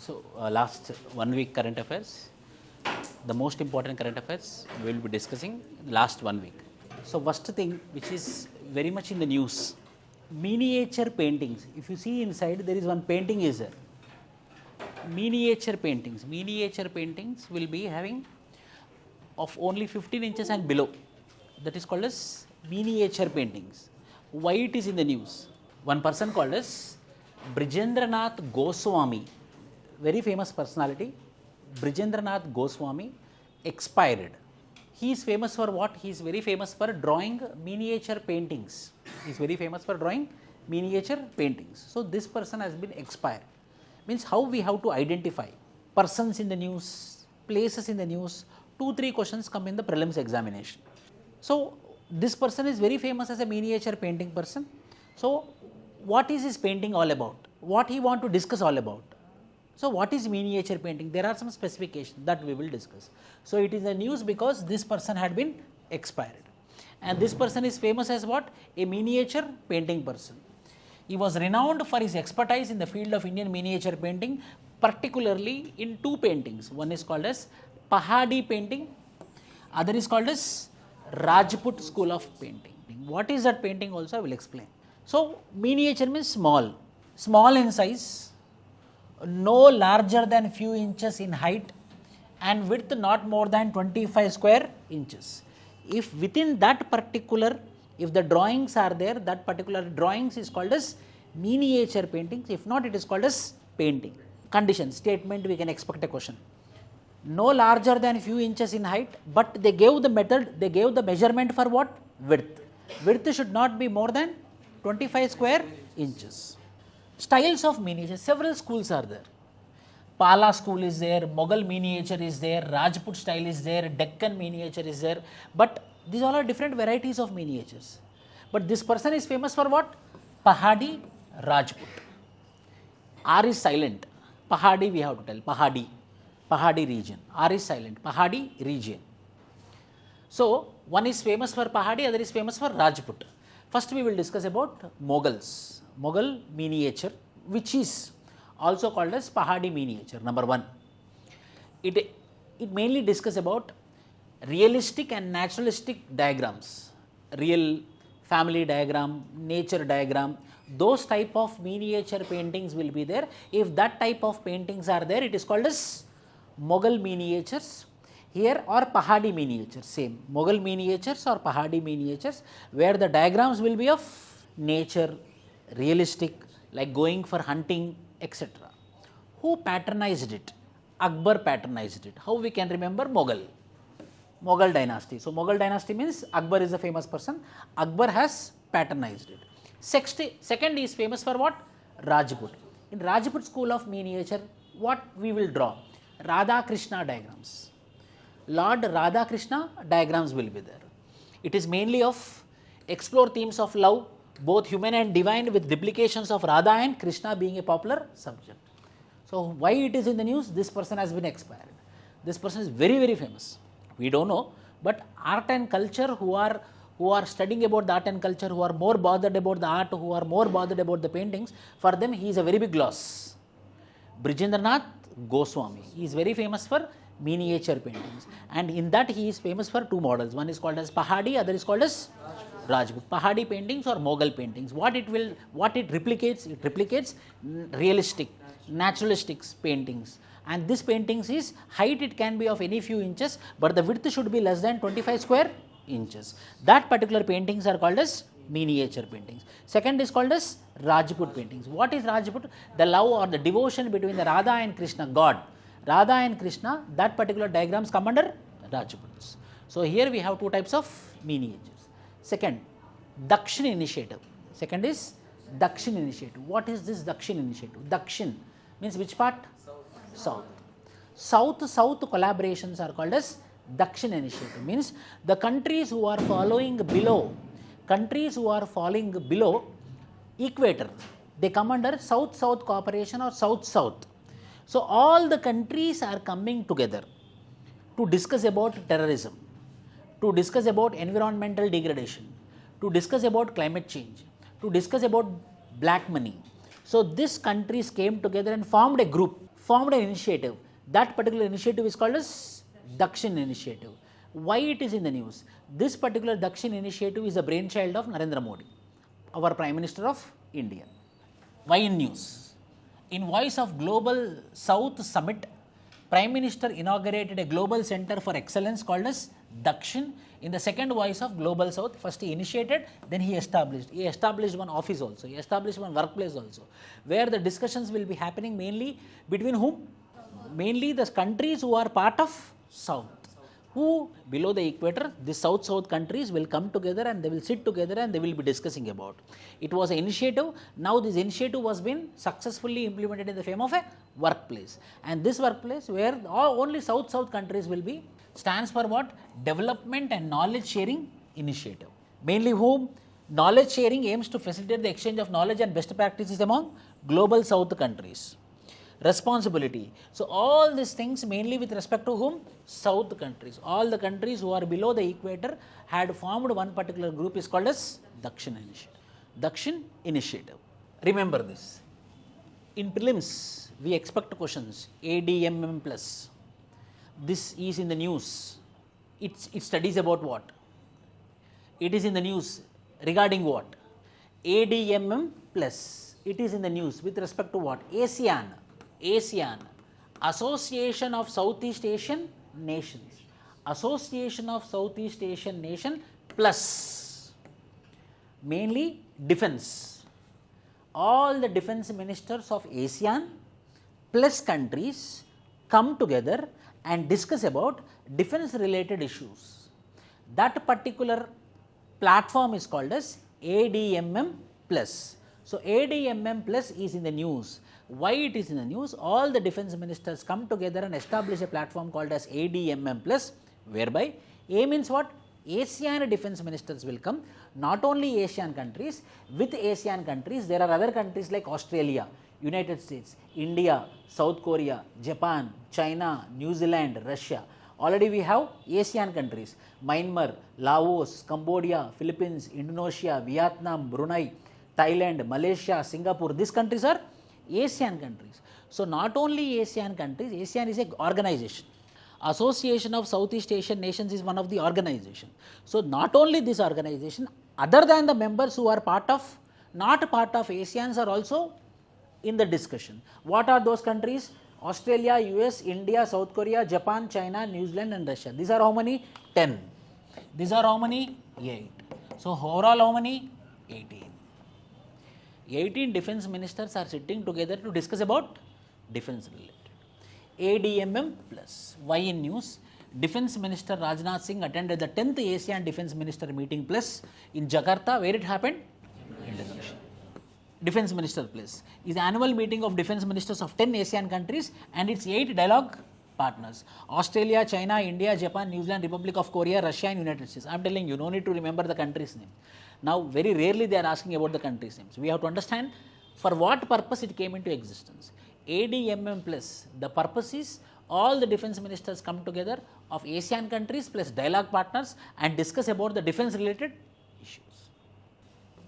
So, last 1 week current affairs, the most important current affairs we will be discussing last 1 week. So, first thing which is very much in the news, miniature paintings. If you see inside, there is one painting is there. Miniature paintings will be having of only 15 inches and below. That is called as miniature paintings. Why it is in the news? One person called as Brijendranath Goswami, very famous personality, Brijendranath Goswami, expired. He is famous for what? He is very famous for drawing miniature paintings. He is very famous for drawing miniature paintings. So, this person has been expired. Means how we have to identify persons in the news, places in the news, 2-3 questions come in the prelims examination. So, this person is very famous as a miniature painting person. So, what is his painting all about? What he want to discuss all about? So, what is miniature painting? There are some specifications that we will discuss. So, it is a news because this person had been expired, and this person is famous as what? A miniature painting person. He was renowned for his expertise in the field of Indian miniature painting, particularly in 2 paintings. One is called as Pahadi painting, other is called as Rajput school of painting. What is that painting also I will explain. So, miniature means small, small in size, no larger than few inches in height, and width not more than 25 square inches. If within that particular, if the drawings are there, that particular drawings is called as miniature paintings. If not, it is called as painting. Condition, statement, we can expect a question. No larger than few inches in height, but they gave the method, they gave the measurement for what? Width. Width should not be more than 25 square inches. Styles of miniature, several schools are there. Pala school is there, Mughal miniature is there, Rajput style is there, Deccan miniature is there, but these all are different varieties of miniatures. But this person is famous for what? Pahadi, Rajput. R is silent. Pahadi we have to tell. Pahadi. Pahadi region. R is silent. Pahadi region. So, one is famous for Pahadi, other is famous for Rajput. First we will discuss about Mughals. Mughal miniature, which is also called as Pahadi miniature, number 1. It mainly discuss about realistic and naturalistic diagrams, real family diagram, nature diagram, those type of miniature paintings will be there. If that type of paintings are there, it is called as Mughal miniatures. Here or Pahadi miniatures, same, Mughal miniatures or Pahadi miniatures, where the diagrams will be of nature, realistic, like going for hunting, etc. Who patronized it? Akbar patronized it. How we can remember? Mughal dynasty. So, Mughal dynasty means Akbar is a famous person. Akbar has patronized it. Second is famous for what? Rajput. In Rajput school of miniature, what we will draw? Radha Krishna diagrams. Lord Radha Krishna diagrams will be there. It is mainly of explore themes of love, both human and divine, with duplications of Radha and Krishna being a popular subject. So, why it is in the news? This person has been expired. This person is very, very famous. We don't know, but art and culture, who are studying about the art and culture, who are more bothered about the art, who are more bothered about the paintings, for them he is a very big loss. Brijendranath Goswami, he is very famous for miniature paintings, and in that he is famous for 2 models. One is called as Pahadi, other is called as Rajput. Pahadi paintings or Mughal paintings. What it replicates? It replicates realistic, naturalistic paintings. And this paintings is height, it can be of any few inches, but the width should be less than 25 square inches. That particular paintings are called as miniature paintings. Second is called as Rajput paintings. What is Rajput? The love or the devotion between the Radha and Krishna, God. Radha and Krishna, that particular diagrams come under Rajputs. So, here we have 2 types of miniatures. Second, Dakshin Initiative. Second is Dakshin Initiative. What is this Dakshin Initiative? Dakshin means which part? South. South collaborations are called as Dakshin Initiative. Means the countries who are falling below equator, they come under South-South cooperation or South-South. So, all the countries are coming together to discuss about terrorism, to discuss about environmental degradation, to discuss about climate change, to discuss about black money. So, these countries came together and formed a group formed an initiative. That particular initiative is called as Dakshin Initiative. Why it is in the news? This particular Dakshin Initiative is a brainchild of Narendra Modi, our Prime Minister of India. Why in news? In Voice of Global South Summit, Prime Minister inaugurated a global center for excellence called as Dakshin in the second Voice of Global South. First he initiated, then he established. He established one office also, he established one workplace also, where the discussions will be happening mainly between whom? Mainly the countries who are part of South. Who below the equator, the South countries will come together and they will sit together and they will be discussing about. It was an initiative. Now this initiative was been successfully implemented in the form of a workplace. And this workplace where only South countries will be, stands for what? Development and Knowledge Sharing Initiative. Mainly whom? Knowledge sharing aims to facilitate the exchange of knowledge and best practices among global South countries. Responsibility. So all these things mainly with respect to whom? South countries. All the countries who are below the equator had formed one particular group is called as Dakshin Initiative. Dakshin Initiative. Remember this. In prelims, we expect questions ADMM plus. This is in the news. It studies about what? It is in the news regarding what? ADMM plus. It is in the news with respect to what? ASEAN, Association of Southeast Asian Nations. Association of Southeast Asian Nation plus mainly defense. All the defense ministers of ASEAN plus countries come together and discuss about defense related issues. That particular platform is called as ADMM plus. So ADMM plus is in the news. Why it is in the news? All the defense ministers come together and establish a platform called as ADMM plus, whereby A means what? ASEAN defense ministers will come, not only ASEAN countries. With ASEAN countries, there are other countries like Australia, United States, India, South Korea, Japan, China, New Zealand, Russia. Already we have ASEAN countries, Myanmar, Laos, Cambodia, Philippines, Indonesia, Vietnam, Brunei, Thailand, Malaysia, Singapore. These countries are ASEAN countries. So not only ASEAN countries, ASEAN is an organization. Association of Southeast Asian Nations is one of the organization. So not only this organization, other than the members who are not part of ASEAN are also in the discussion. What are those countries? Australia, US, India, South Korea, Japan, China, New Zealand and Russia. These are how many? 10. These are how many? 8. So overall how many? 18. 18 defense ministers are sitting together to discuss about defense related. ADMM plus. Why in news? Defense Minister Rajnath Singh attended the 10th ASEAN Defense Minister meeting plus in Jakarta. Where it happened? Indonesia. Defense Minister plus is the annual meeting of defense ministers of 10 ASEAN countries and its 8 dialogue partners: Australia, China, India, Japan, New Zealand, Republic of Korea, Russia and United States. I am telling you, no need to remember the country's name. Now very rarely they are asking about the country's names. We have to understand for what purpose it came into existence. ADMM plus, the purpose is all the defense ministers come together of ASEAN countries plus dialogue partners and discuss about the defense related issues.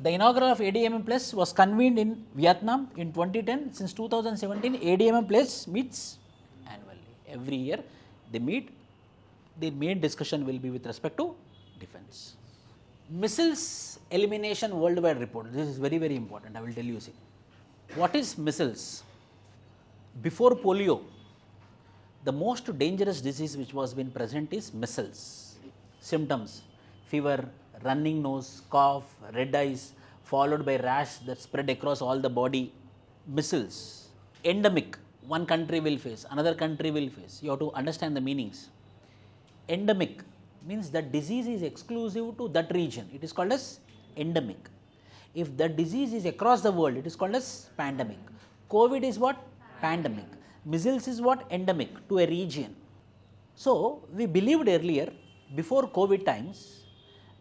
The inaugural of ADMM plus was convened in Vietnam in 2010. Since 2017, ADMM plus meets annually. Every year they meet. The main discussion will be with respect to defense. Measles elimination worldwide report. This is very, very important. I will tell you. See, what is measles? Before polio, the most dangerous disease which was been present is measles. Symptoms: fever, running nose, cough, red eyes, followed by rash that spread across all the body. Measles. Endemic. One country will face, another country will face. You have to understand the meanings. Endemic means that disease is exclusive to that region. It is called as endemic. If the disease is across the world, it is called as pandemic. COVID is what? Pandemic. Measles is what? Endemic to a region. So we believed earlier, before COVID times,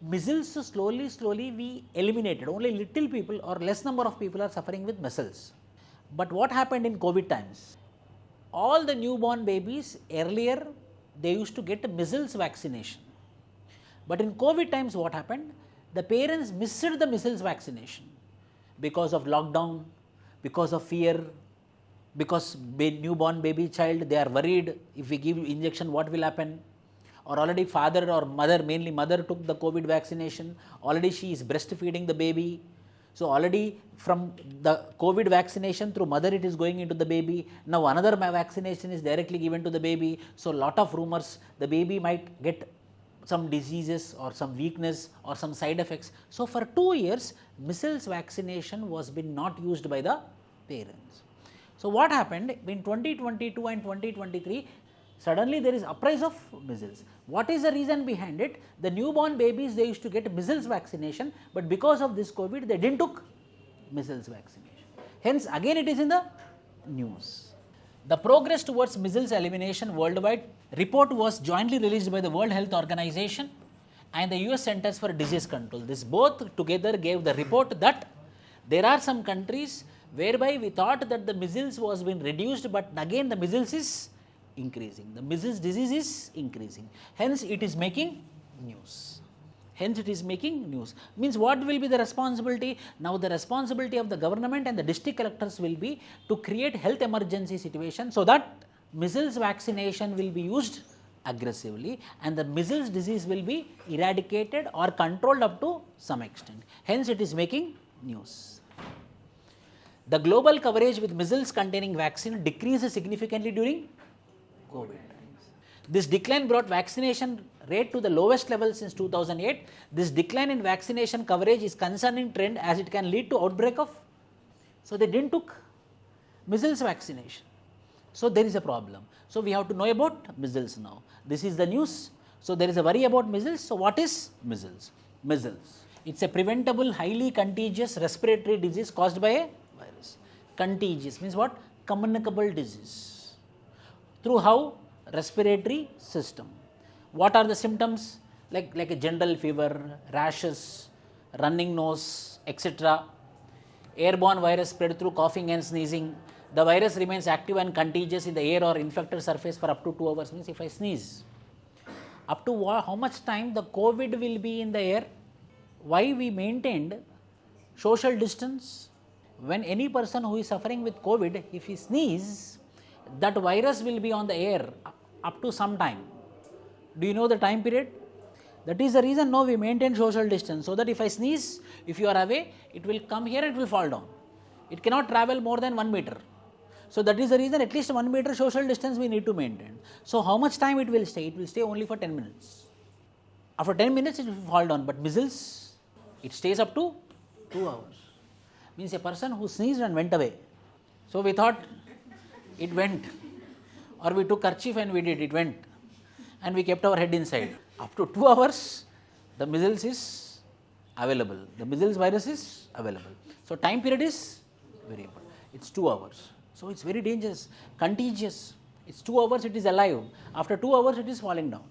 measles slowly we eliminated. Only little people or less number of people are suffering with measles. But what happened in COVID times? All the newborn babies earlier they used to get a measles vaccination. But in COVID times what happened? The parents missed the measles vaccination because of lockdown, because of fear, because newborn baby child, they are worried if we give injection what will happen, or already father or mother, mainly mother took the COVID vaccination, already she is breastfeeding the baby. So already from the COVID vaccination through mother it is going into the baby. Now another vaccination is directly given to the baby. So lot of rumors, the baby might get some diseases or some weakness or some side effects. So for 2 years measles vaccination was been not used by the parents. So what happened in 2022 and 2023, suddenly there is uprise of measles. What is the reason behind it? The newborn babies, they used to get measles vaccination, but because of this COVID they didn't took measles vaccination. Hence again it is in the news. The progress towards measles elimination worldwide report was jointly released by the World Health Organization and the US Centers for Disease Control. This both together gave the report that there are some countries whereby we thought that the measles was been reduced, but again the measles is increasing. The measles disease is increasing. Hence it is making news. Hence it is making news. Means what will be the responsibility? Now the responsibility of the government and the district collectors will be to create health emergency situation so that measles vaccination will be used aggressively and the measles disease will be eradicated or controlled up to some extent. Hence it is making news. The global coverage with measles containing vaccine decreased significantly during COVID times. This decline brought vaccination rate to the lowest level since 2008. This decline in vaccination coverage is concerning trend as it can lead to outbreak of. So they didn't took measles vaccination. So there is a problem. So we have to know about measles now. This is the news. So there is a worry about measles. So what is measles? Measles. It's a preventable, highly contagious respiratory disease caused by a virus. Contagious means what? Communicable disease. Through how? Respiratory system. What are the symptoms? Like a general fever, rashes, running nose, etc. Airborne virus spread through coughing and sneezing. The virus remains active and contagious in the air or infected surface for up to 2 hours. Means if I sneeze, up to how much time the COVID will be in the air? Why we maintained social distance? When any person who is suffering with COVID, if he sneezes, that virus will be on the air up to some time. Do you know the time period? That is the reason now we maintain social distance, so that if I sneeze, if you are away, it will come here and it will fall down. It cannot travel more than 1 meter. So that is the reason at least 1 meter social distance we need to maintain. So how much time it will stay? It will stay only for 10 minutes. After 10 minutes it will fall down, but measles, it stays up to 2 hours. Means a person who sneezed and went away. So we thought it went, or we took kerchief and we did, it went, and we kept our head inside. Up to 2 hours, the measles is available. The measles virus is available. So time period is very important. It's 2 hours. So it's very dangerous, contagious. It's 2 hours, it is alive. After 2 hours, it is falling down.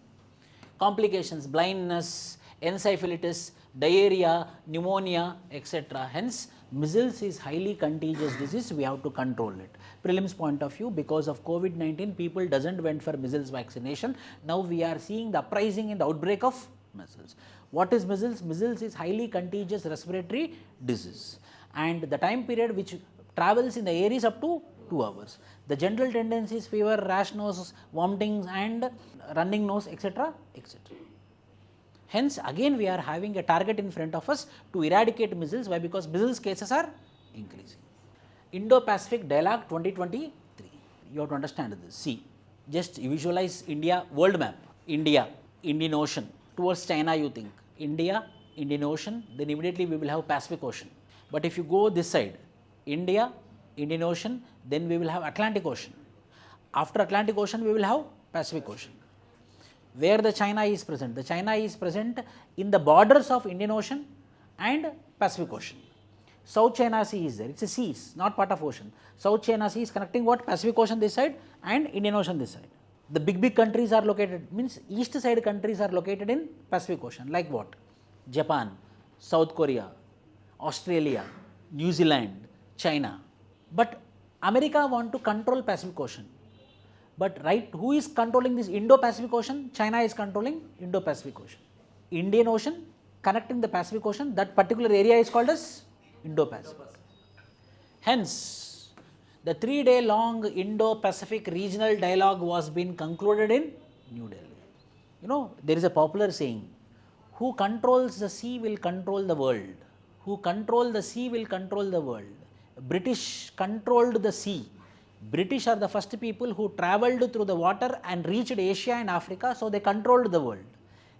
Complications, blindness, encephalitis, diarrhea, pneumonia, etc. Hence, measles is highly contagious disease. We have to control it. Prelims point of view, because of COVID-19, people doesn't went for measles vaccination. Now we are seeing the uprising in the outbreak of measles. What is measles? Measles is highly contagious respiratory disease, and the time period which travels in the air is up to 2 hours. The general tendency is fever, rash nose, vomiting and running nose, etc., etc. Hence again we are having a target in front of us to eradicate measles. Why? Because measles cases are increasing. Indo-Pacific Dialogue 2023. You have to understand this. See, just visualize India world map. India, Indian Ocean. Towards China you think. India, Indian Ocean, then immediately we will have Pacific Ocean. But if you go this side, India, Indian Ocean, then we will have Atlantic Ocean. After Atlantic Ocean we will have Pacific Ocean. Where the China is present? The China is present in the borders of Indian Ocean and Pacific Ocean. South China Sea is there. It's a sea, it's not part of ocean. South China Sea is connecting what? Pacific Ocean this side and Indian Ocean this side. The big countries are located, means east side countries are located in Pacific Ocean. Like what? Japan, South Korea, Australia, New Zealand, China. But America want to control Pacific Ocean. But right, who is controlling this Indo-Pacific Ocean? China is controlling Indo-Pacific Ocean. Indian Ocean connecting the Pacific Ocean, that particular area is called as Indo-Pacific. Hence, The 3-day long Indo-Pacific regional dialogue was being concluded in New Delhi. You know, there is a popular saying, who controls the sea will control the world. Who control the sea will control the world. British controlled the sea. British are the first people who travelled through the water and reached Asia and Africa, so they controlled the world.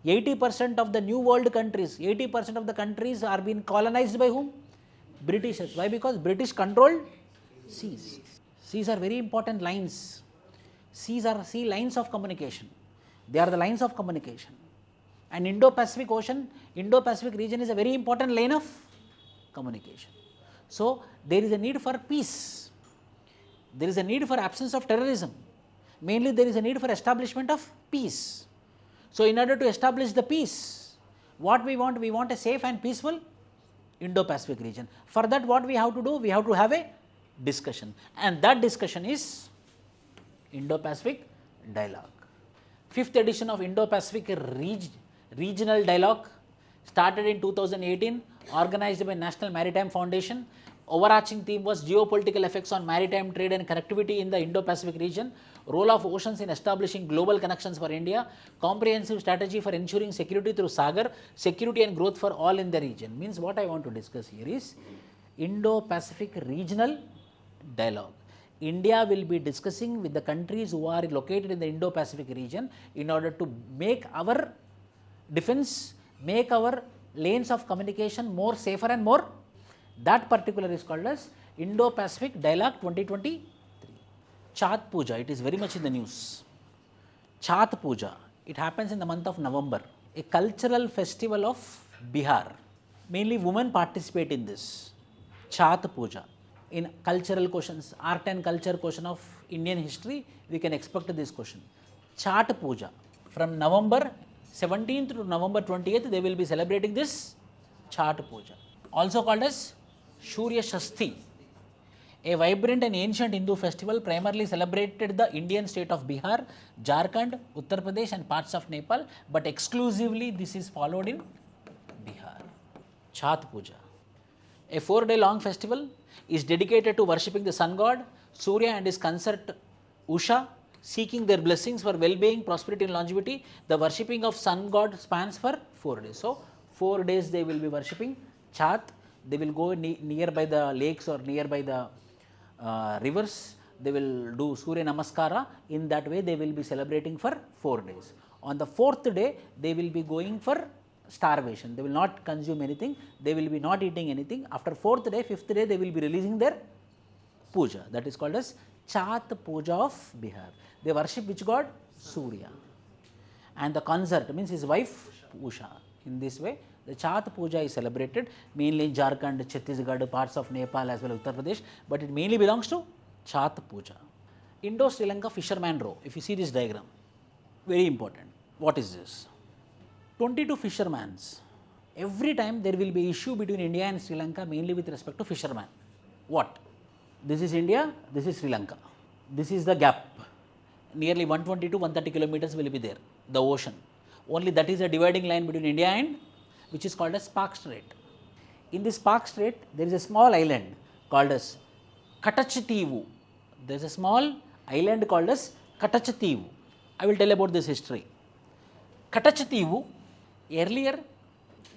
80% of the new world countries, 80% of the countries are being colonized by whom? Britishers. Why? Because British controlled seas. Seas are very important lines. Seas are lines of communication. They are the lines of communication. And Indo-Pacific Ocean, Indo-Pacific region is a very important line of communication. So, there is a need for peace. There is a need for absence of terrorism. Mainly there is a need for establishment of peace. So, in order to establish the peace, what we want? We want a safe and peaceful Indo-Pacific region. For that, what we have to do? We have to have a discussion, and that discussion is Indo-Pacific Dialogue. 5th edition of Indo-Pacific Regional Dialogue started in 2018, organized by National Maritime Foundation. Overarching theme was geopolitical effects on maritime trade and connectivity in the Indo-Pacific region, role of oceans in establishing global connections for India, comprehensive strategy for ensuring security through Sagar, security and growth for all in the region. Means what I want to discuss here is Indo-Pacific Regional Dialogue. India will be discussing with the countries who are located in the Indo-Pacific region in order to make our defense, make our lanes of communication more safer and more. That particular is called as Indo-Pacific Dialogue 2023. Chhath Puja, it is very much in the news. Chhath Puja, it happens in the month of November, a cultural festival of Bihar. Mainly women participate in this. Chhath Puja. In cultural questions, art and culture question of Indian history, we can expect this question. Chhath Puja, from November 17th to November 28th, they will be celebrating this Chhath Puja. Also called as Surya Shashti, a vibrant and ancient Hindu festival primarily celebrated the Indian state of Bihar, Jharkhand, Uttar Pradesh and parts of Nepal, but exclusively this is followed in Bihar. Chhath Puja, a 4-day long festival, is dedicated to worshipping the sun god, Surya and his consort Usha, seeking their blessings for well-being, prosperity and longevity. The worshipping of sun god spans for 4 days. So, 4 days they will be worshipping Chhath. They will go nearby the lakes or nearby the rivers. They will do Surya Namaskara. In that way, they will be celebrating for 4 days. On the 4th day, they will be going for starvation. They will not consume anything. They will be not eating anything. After 4th day, 5th day, they will be releasing their puja. That is called as Chhath Puja of Bihar. They worship which god? Surya. And the consort means his wife Usha. In this way, the Chhath Puja is celebrated mainly in Jharkhand, Chhattisgarh, parts of Nepal as well as Uttar Pradesh, but it mainly belongs to Chhath Puja. Indo-Sri Lanka fisherman row. If you see this diagram, very important. What is this? 22 fishermen. Every time there will be issue between India and Sri Lanka mainly with respect to fishermen. What? This is India, this is Sri Lanka. This is the gap. Nearly 120 to 130 kilometers will be there, the ocean. Only that is a dividing line between India and which is called as Spark Strait. In this Spark Strait, there is a small island called as Katachativu. There is a small island called as Katachativu. I will tell about this history. Katachativu, earlier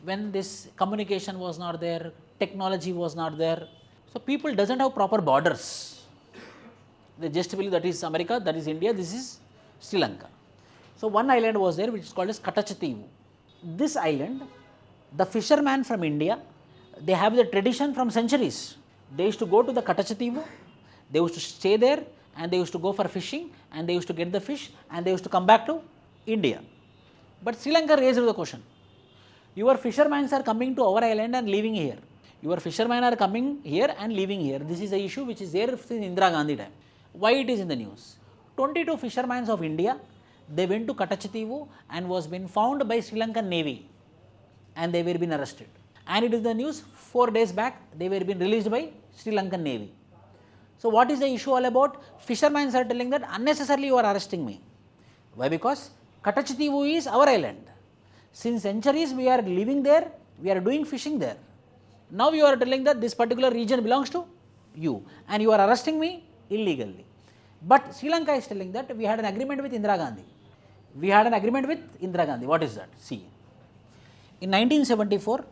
when this communication was not there, technology was not there, so people doesn't have proper borders. They just believe that is America, that is India, this is Sri Lanka. So one island was there which is called as Katachativu. This island, the fishermen from India, they have the tradition from centuries. They used to go to the Katachativu, they used to stay there and they used to go for fishing and they used to get the fish and they used to come back to India. But Sri Lanka raised the question, your fishermen are coming to our island and leaving here. Your fishermen are coming here and leaving here. This is the issue which is there since Indira Gandhi time. Why it is in the news? 22 fishermen of India, they went to Katachativu and was been found by Sri Lankan Navy and they were been arrested. And it is the news 4 days back, they were been released by Sri Lankan Navy. So what is the issue all about? Fishermen are telling that unnecessarily you are arresting me. Why? Because Katachativu is our island. Since centuries we are living there, we are doing fishing there. Now you are telling that this particular region belongs to you and you are arresting me illegally. But Sri Lanka is telling that we had an agreement with Indira Gandhi. We had an agreement with Indira Gandhi. What is that? See, in 1974,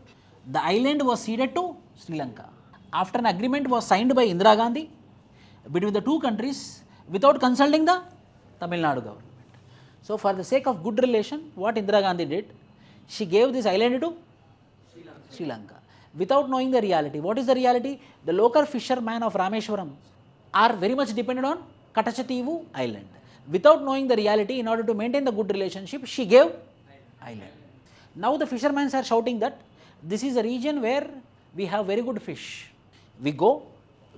the island was ceded to Sri Lanka. After an agreement was signed by Indira Gandhi between the two countries without consulting the Tamil Nadu government. So, for the sake of good relation, what Indira Gandhi did, she gave this island to Sri Lanka without knowing the reality. What is the reality? The local fishermen of Rameshwaram are very much dependent on Katachativu island. Without knowing the reality, in order to maintain the good relationship, she gave island. Now the fishermen are shouting that this is a region where we have very good fish. We go,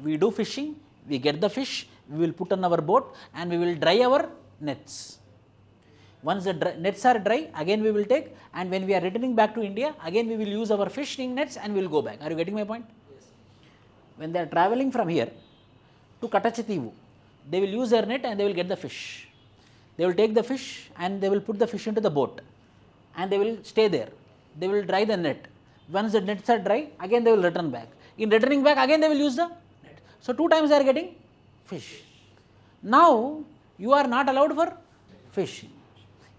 we do fishing, we get the fish, we will put on our boat and we will dry our nets. Once the nets are dry, again we will take, and when we are returning back to India, again we will use our fishing nets and we will go back. Are you getting my point? Yes. When they are traveling from here to Katachativu, they will use their net and they will get the fish. They will take the fish and they will put the fish into the boat and they will stay there. They will dry the net. Once the nets are dry, again they will return back. In returning back, again they will use the net. So 2 times they are getting fish. Now you are not allowed for fishing.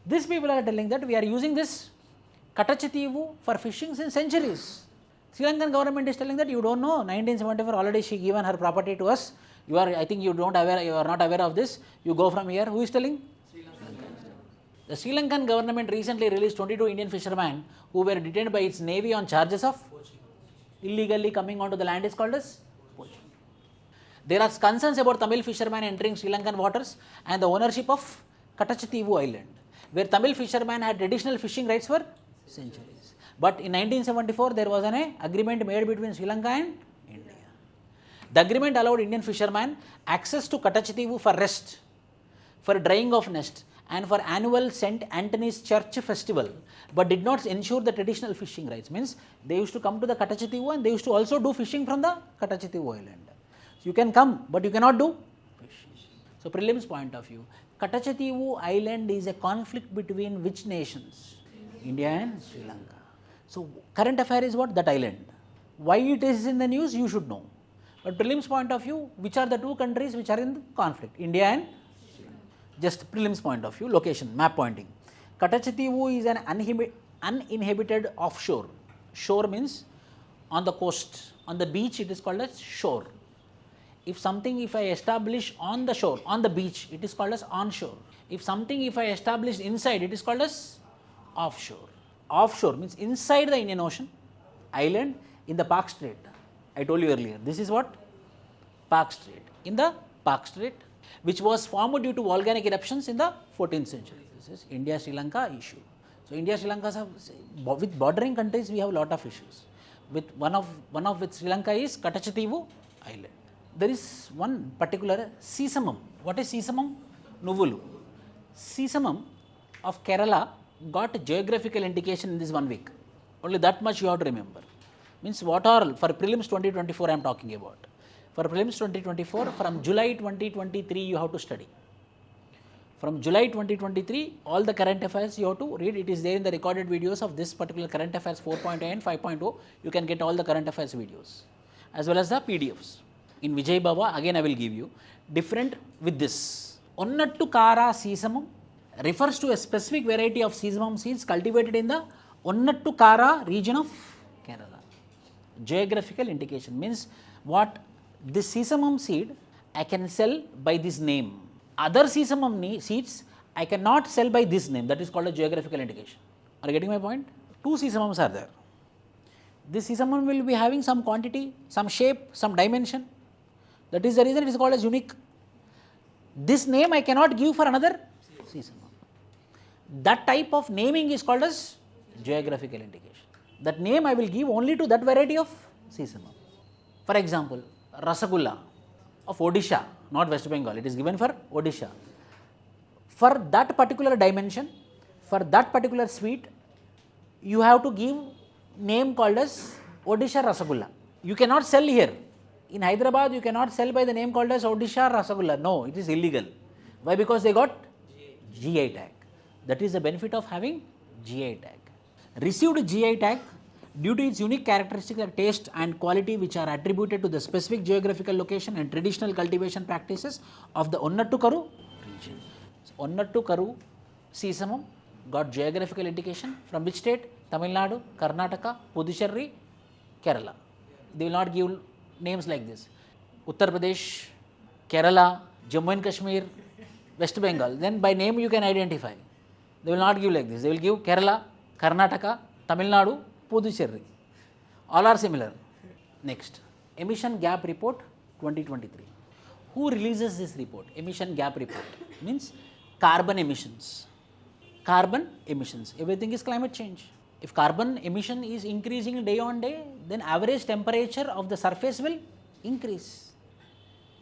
These people are telling that we are using this Katachativu for fishing since centuries. Sri Lankan government is telling that you don't know, 1974 already she given her property to us. You are, I think you are not aware of this. You go from here. Who is telling? Sri Lanka. The Sri Lankan government recently released 22 Indian fishermen who were detained by its navy on charges of illegally coming onto the land is called as poaching. There are concerns about Tamil fishermen entering Sri Lankan waters and the ownership of Katachativu island, where Tamil fishermen had traditional fishing rights for centuries. But in 1974, there was an agreement made between Sri Lanka and India. The agreement allowed Indian fishermen access to Katachativu for rest, for drying of nest, and for annual St. Anthony's Church festival, but did not ensure the traditional fishing rights. Means they used to come to the Katachativu and they used to also do fishing from the Katachativu island. So you can come, but you cannot do fishing. So prelims point of view, Katachativu island is a conflict between which nations? India and Sri Lanka. So current affair is what? That island. Why it is in the news, you should know. But prelims point of view, which are the 2 countries which are in conflict? India and Sri Lanka. Just prelims point of view, location, map pointing. Katachativu is an uninhabited offshore. Shore means on the coast, on the beach it is called as shore. If I establish on the shore, on the beach, it is called as onshore. If I establish inside, it is called as offshore. Offshore means inside the Indian Ocean, island in the Park Strait. I told you earlier, this is what? Park Strait. In the Park Strait, which was formed due to volcanic eruptions in the 14th century. This is India-Sri Lanka issue. So India-Sri Lanka, with bordering countries, we have a lot of issues. With one of with Sri Lanka is Katachativu island. There is one particular sesamum. What is sesamum? Nuvulu. Sesamum of Kerala got geographical indication in this 1 week. Only that much you have to remember. Means what all, for prelims 2024 I am talking about. For prelims 2024, from July 2023 you have to study. From July 2023, all the current affairs you have to read. It is there in the recorded videos of this particular current affairs 4.0 and 5.0. You can get all the current affairs videos as well as the PDFs. In Vijay Baba, again I will give you, different with this. Onattukara Sesame refers to a specific variety of sesame seeds cultivated in the Onattukara region of Kerala. Geographical indication means what? This sesame seed I can sell by this name. Other sesame seeds I cannot sell by this name. That is called a geographical indication. Are you getting my point? 2 sesames are there. This sesame will be having some quantity, some shape, some dimension. That is the reason it is called as unique. This name I cannot give for another sesame. That type of naming is called as geographical indication. That name I will give only to that variety of sesame. For example, Rasagulla of Odisha, not West Bengal, it is given for Odisha. For that particular dimension, for that particular sweet, you have to give name called as Odisha Rasagulla. You cannot sell here. In Hyderabad, you cannot sell by the name called as Odisha Rasagulla. No, it is illegal. Why? Because they got GI tag. That is the benefit of having GI tag. Received GI tag Due to its unique characteristics of taste and quality which are attributed to the specific geographical location and traditional cultivation practices of the Onattukara region. So, Onattukara Sesame got geographical indication from which state? Tamil Nadu, Karnataka, Puducherry, Kerala. They will not give names like this. Uttar Pradesh, Kerala, Jammu and Kashmir, West Bengal. Then by name you can identify. They will not give like this. They will give Kerala, Karnataka, Tamil Nadu, Puducherry. All are similar. Next, Emission Gap Report 2023. Who releases this report? Emission Gap Report means carbon emissions. Carbon emissions. Everything is climate change. If carbon emission is increasing day on day, then average temperature of the surface will increase.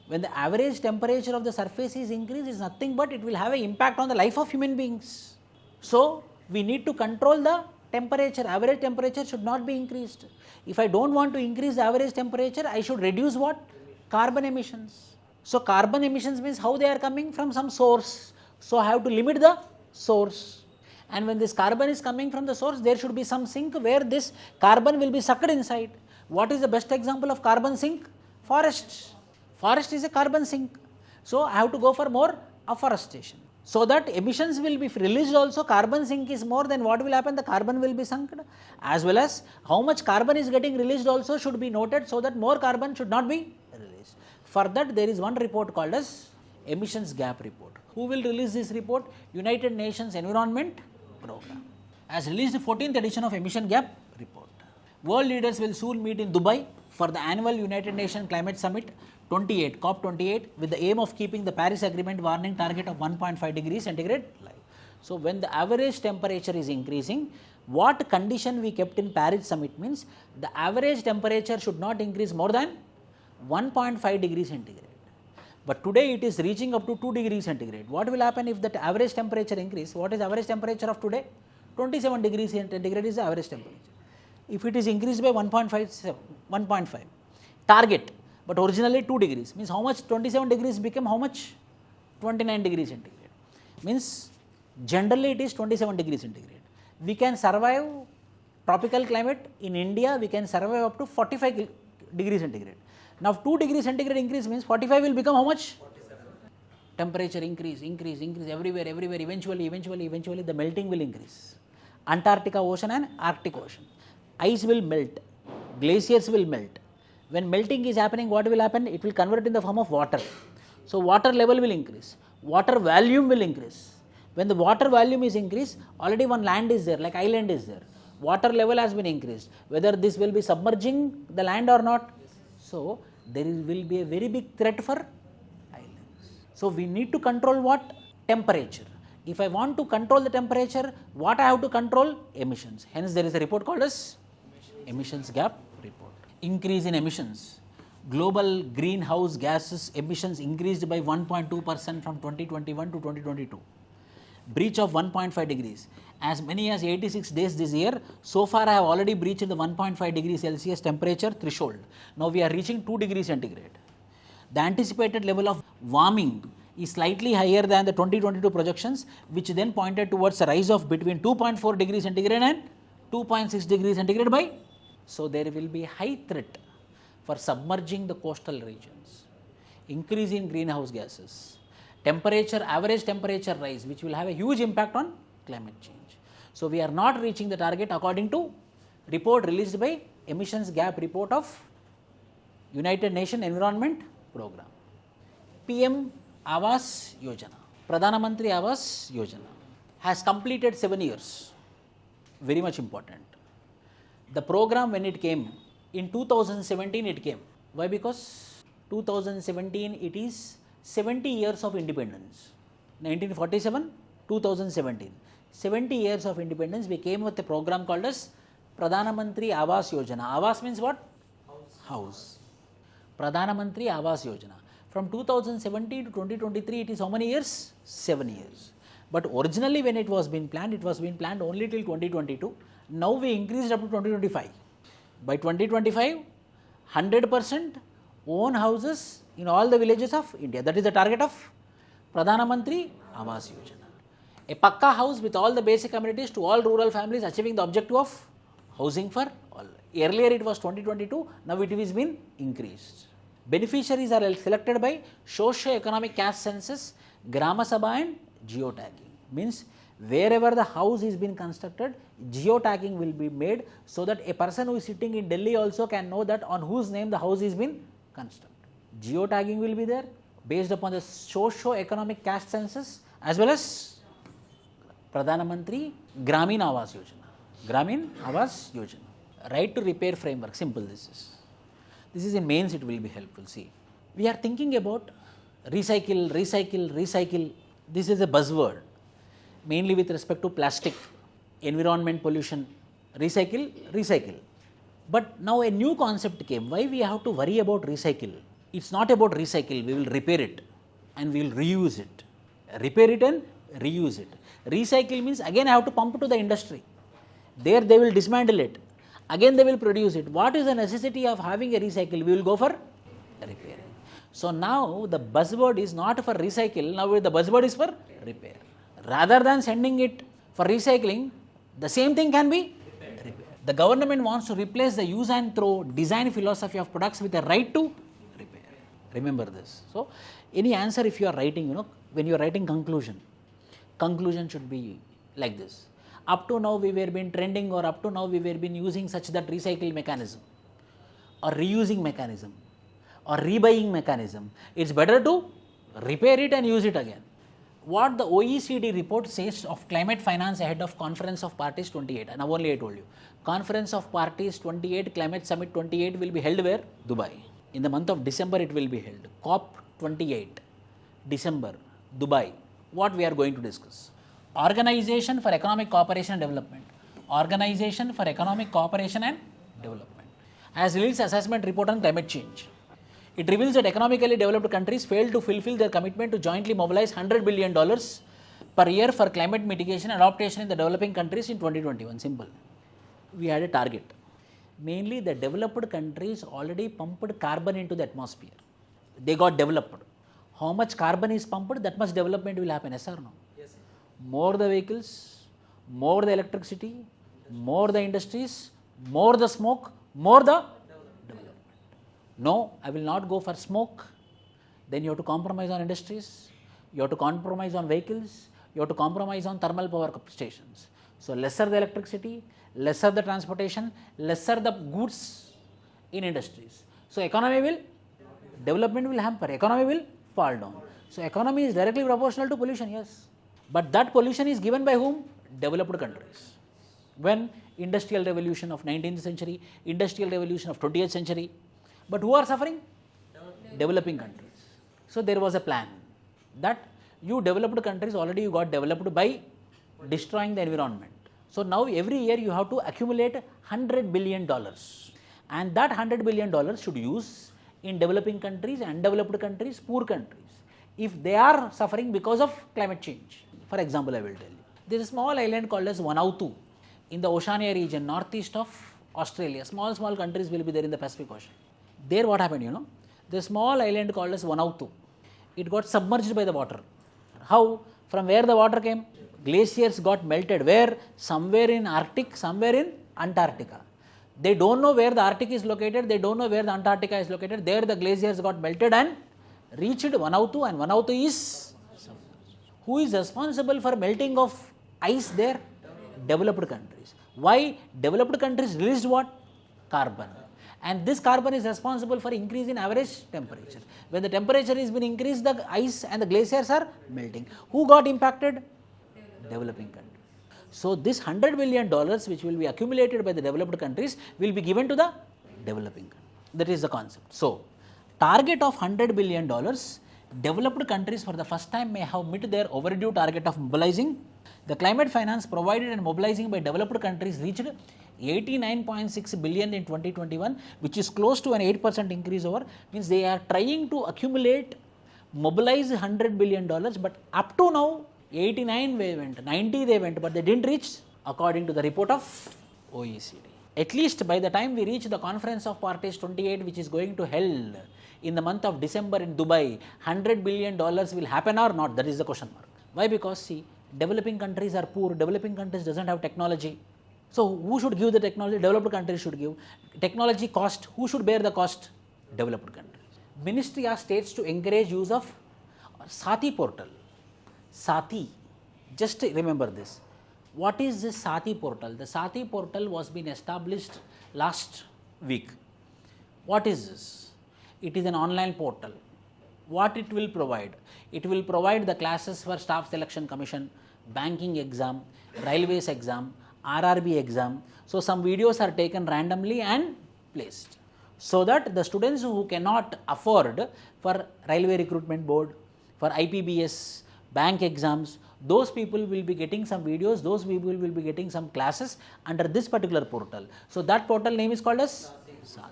When the average temperature of the surface is increased, it is nothing but it will have an impact on the life of human beings. So, we need to control the temperature. Average temperature should not be increased. If I don't want to increase the average temperature, I should reduce what? Carbon emissions. So, carbon emissions means how they are coming from some source. So, I have to limit the source. And when this carbon is coming from the source, there should be some sink where this carbon will be sucked inside. What is the best example of carbon sink? Forest. Forest is a carbon sink. So, I have to go for more afforestation. So that emissions will be released also, carbon sink is more, then what will happen? The carbon will be sunk, as well as how much carbon is getting released also should be noted, so that more carbon should not be released. For that there is one report called as Emissions Gap Report. Who will release this report? United Nations Environment Program has released the 14th edition of Emission Gap Report. World leaders will soon meet in Dubai for the annual United Nations Climate Summit 28, COP28, with the aim of keeping the Paris Agreement warning target of 1.5 degrees centigrade live. So, when the average temperature is increasing, what condition we kept in Paris Summit means the average temperature should not increase more than 1.5 degrees centigrade. But today it is reaching up to 2 degrees centigrade. What will happen if the average temperature increase? What is average temperature of today? 27 degrees centigrade is the average temperature. If it is increased by 1.5 target, but originally 2 degrees, means how much? 27 degrees became how much? 29 degrees centigrade. Means generally it is 27 degrees centigrade. We can survive tropical climate in India, we can survive up to 45 degrees centigrade. Now 2 degrees centigrade increase means 45 will become how much? 47. Temperature increase everywhere, eventually the melting will increase. Antarctica Ocean and Arctic Ocean. Ice will melt, glaciers will melt. When melting is happening, what will happen? It will convert in the form of water. So, water level will increase, water volume will increase. When the water volume is increased, already one land is there, like island is there. Water level has been increased. Whether this will be submerging the land or not. So, there will be a very big threat for islands. So, we need to control what? Temperature. If I want to control the temperature, what I have to control? Emissions. Hence, there is a report called as Emissions Gap Report. Increase in emissions. Global greenhouse gases emissions increased by 1.2% from 2021 to 2022. Breach of 1.5 degrees. As many as 86 days this year, so far I have already breached the 1.5 degrees Celsius temperature threshold. Now we are reaching 2 degrees centigrade. The anticipated level of warming is slightly higher than the 2022 projections, which then pointed towards a rise of between 2.4 degrees centigrade and 2.6 degrees centigrade by. So, there will be high threat for submerging the coastal regions, increase in greenhouse gases, temperature, average temperature rise, which will have a huge impact on climate change. So, we are not reaching the target according to report released by Emissions Gap Report of United Nations Environment Program. PM Awas Yojana, Pradhan Mantri Awas Yojana has completed 7 years, very much important. The program when it came, in 2017 it came. Why? Because 2017 it is 70 years of independence. 1947, 2017. 70 years of independence, we came with a program called as Pradhan Mantri Awas Yojana. Awas means what? House. Pradhan Mantri Awas Yojana. From 2017 to 2023, it is how many years? 7 years. But originally when it was being planned, it was being planned only till 2022. Now we increased up to 2025. By 2025, 100% own houses in all the villages of India. That is the target of Pradhan Mantri Awas Yojana. A Pakka house with all the basic amenities to all rural families, achieving the objective of housing for all. Earlier it was 2022, now it is been increased. Beneficiaries are selected by socio-economic caste census, Grama Sabha and geotagging. Means wherever the house is been constructed, geotagging will be made so that a person who is sitting in Delhi also can know that on whose name the house is been constructed. Geotagging will be there based upon the socio-economic caste census as well as Pradhan Mantri Gramin Awas Yojana. Gramin Awas Yojana. Right to repair framework, simple this is. This is in mains, it will be helpful. See, we are thinking about recycle, recycle, recycle. This is a buzzword, mainly with respect to plastic, environment pollution, recycle, recycle. But now a new concept came. Why we have to worry about recycle? It's not about recycle, we will repair it and we will reuse it. Repair it and reuse it. Recycle means again I have to pump to the industry. There they will dismantle it. Again they will produce it. What is the necessity of having a recycle? We will go for repair. So now the buzzword is not for recycle, now the buzzword is for repair. Rather than sending it for recycling, the same thing can be repaired. The government wants to replace the use and throw design philosophy of products with a right to repair. Remember this. So any answer if you are writing, when you are writing conclusion should be like this. Up to now we were been trending, or up to now we were been using such that recycle mechanism or reusing mechanism or rebuying mechanism. It's better to repair it and use it again. What the OECD report says of climate finance ahead of Conference of Parties 28, and now only I told you, Conference of Parties 28, Climate Summit 28 will be held where? Dubai. In the month of December it will be held. COP 28, December, Dubai. What we are going to discuss? Organization for Economic Cooperation and Development. Organization for Economic Cooperation and Development has released assessment report on climate change. It reveals that economically developed countries failed to fulfill their commitment to jointly mobilize $100 billion per year for climate mitigation and adaptation in the developing countries in 2021. Simple. We had a target. Mainly the developed countries already pumped carbon into the atmosphere. They got developed. How much carbon is pumped, that much development will happen, yes or no? Yes. More the vehicles, more the electricity, more the industries, more the smoke, more the development. No, I will not go for smoke. Then you have to compromise on industries, you have to compromise on vehicles, you have to compromise on thermal power stations. So lesser the electricity, lesser the transportation, lesser the goods in industries. So development will hamper, economy will fall down. So economy is directly proportional to pollution, yes. But that pollution is given by whom? Developed countries. When industrial revolution of 19th century, industrial revolution of 20th century. But who are suffering? Developing countries. So there was a plan that you developed countries already you got developed by destroying the environment. So now every year you have to accumulate $100 billion. And that $100 billion should use in developing countries, undeveloped countries, poor countries, if they are suffering because of climate change. For example, I will tell you. There is a small island called as Vanuatu in the Oceania region, northeast of Australia. Small countries will be there in the Pacific Ocean. There what happened, the small island called as Vanuatu, it got submerged by the water. How? From where the water came? Glaciers got melted. Where? Somewhere in Arctic, somewhere in Antarctica. They don't know where the Arctic is located, they don't know where the Antarctica is located. There the glaciers got melted and reached Vanuatu, and Vanuatu is submerged. Who is responsible for melting of ice there? Developed countries. Why? Developed countries released what? Carbon. And this carbon is responsible for increase in average temperature. When the temperature is been increased, the ice and the glaciers are melting. Who got impacted? Developing countries. So this $100 billion which will be accumulated by the developed countries will be given to the developing countries. That is the concept. So target of $100 billion, developed countries for the first time may have met their overdue target of mobilizing. The climate finance provided and mobilizing by developed countries reached $89.6 billion in 2021, which is close to an 8% increase over. Means they are trying to mobilize $100 billion, but up to now 89 they went, 90 they went, but they didn't reach according to the report of OECD. At least by the time we reach the Conference of Parties 28, which is going to held in the month of December in Dubai, $100 billion will happen or not? That is the question mark. Why? Because see, developing countries are poor, developing countries doesn't have technology. So who should give the technology? Developed countries should give. Technology cost, who should bear the cost? Developed countries. Ministry asks states to encourage use of Sathee portal. Sathee, just remember this. What is this Sathee portal? The Sathee portal was been established last week. What is this? It is an online portal. What it will provide? It will provide the classes for Staff Selection Commission, banking exam, railways exam, RRB exam. So some videos are taken randomly and placed, so that the students who cannot afford for Railway Recruitment Board, for IPBS, bank exams, those people will be getting some videos, those people will be getting some classes under this particular portal. So that portal name is called as Sathee.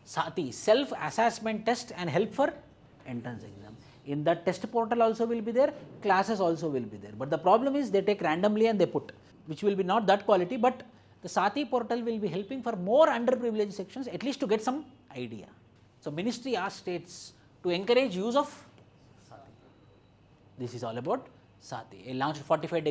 Sathee, self-assessment test and help for entrance exam. In that test portal also will be there, classes also will be there. But the problem is they take randomly and they put, which will be not that quality, but the Sathee portal will be helping for more underprivileged sections, at least to get some idea. So ministry asks states to encourage use of Sathee. This is all about Sathee. A launched 45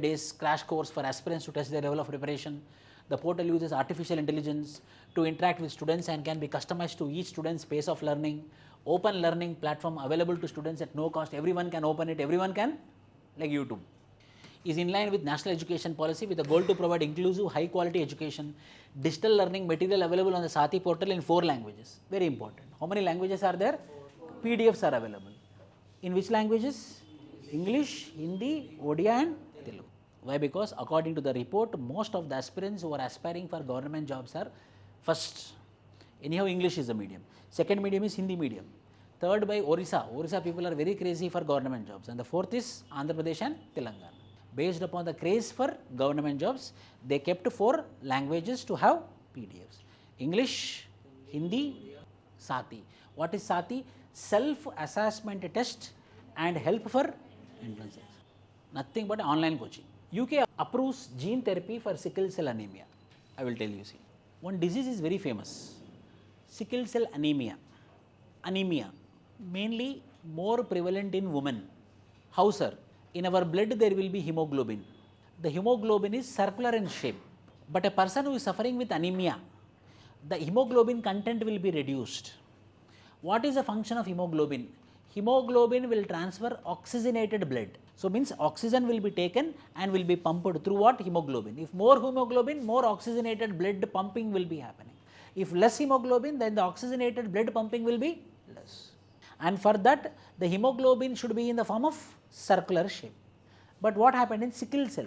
days crash course for aspirants to test their level of preparation. The portal uses artificial intelligence to interact with students and can be customized to each student's pace of learning. Open learning platform available to students at no cost. Everyone can open it, everyone can, like YouTube. Is in line with national education policy with a goal to provide inclusive, high quality education. Digital learning material available on the Sathee portal in 4 languages. Very important. How many languages are there? PDFs are available. In which languages? English, Hindi, Odia and Telugu. Why? Because according to the report, most of the aspirants who are aspiring for government jobs are first, anyhow English is the medium. Second medium is Hindi medium. Third by Orissa. Orissa people are very crazy for government jobs. And the fourth is Andhra Pradesh and Telangana. Based upon the craze for government jobs, they kept 4 languages to have PDFs. English, Hindi, Sathee. What is Sathee? Self-assessment test and help for entrance exam. Nothing but online coaching. UK approves gene therapy for sickle cell anemia. I will tell you, see. One disease is very famous. Sickle cell anemia. Anemia, mainly more prevalent in women. How, sir? In our blood there will be hemoglobin. The hemoglobin is circular in shape. But a person who is suffering with anemia, the hemoglobin content will be reduced. What is the function of hemoglobin? Hemoglobin will transfer oxygenated blood. So means oxygen will be taken and will be pumped through what? Hemoglobin. If more hemoglobin, more oxygenated blood pumping will be happening. If less hemoglobin, then the oxygenated blood pumping will be less. And for that, the hemoglobin should be in the form of circular shape. But what happened in sickle cell?